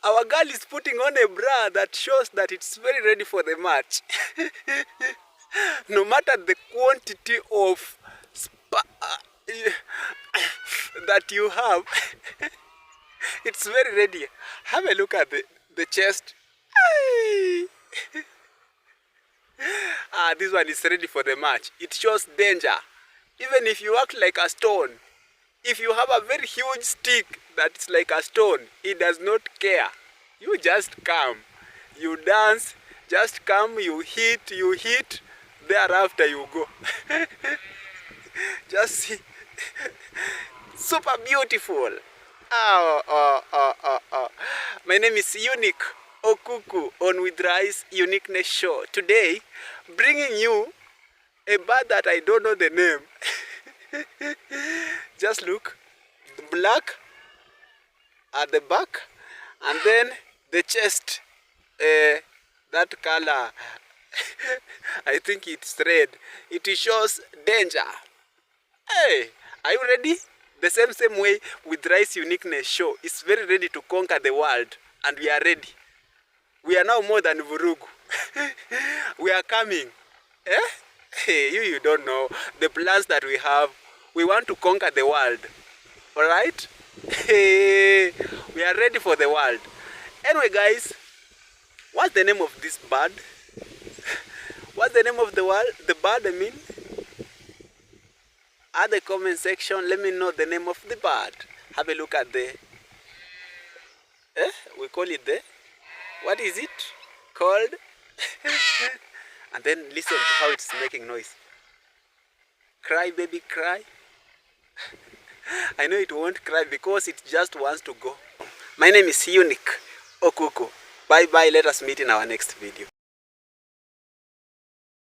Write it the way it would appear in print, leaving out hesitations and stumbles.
Our girl is putting on a bra that shows that it's very ready for the match. No matter the quantity of that you have, it's very ready. Have a look at the chest. This one is ready for the match. It shows danger. Even if you act like a stone, if you have a very huge stick that's like a stone, it does not care. You just come, you dance, just come, you hit, thereafter you go. Just see. Super beautiful. My name is Unique Okuku on With Rice Uniqueness Show. Today, bringing you a bird that I don't know the name. Just look, the black at the back, and then the chest, that color. I think it's red. It shows danger. Hey, are you ready? The same way With Rice Uniqueness Show is very ready to conquer the world, and we are ready. We are now more than Vurugu. We are coming. Hey, you don't know the plans that we have. We want to conquer the world. Alright? Hey, we are ready for the world. Anyway, guys, what's the name of this bird? What's the name of the bird, I mean? At the comment section, let me know the name of the bird. Have a look at we call it what is it called? And then listen to how it's making noise. Cry, baby, cry. I know it won't cry because it just wants to go. My name is Unique Okuku. Bye bye. Let us meet in our next video.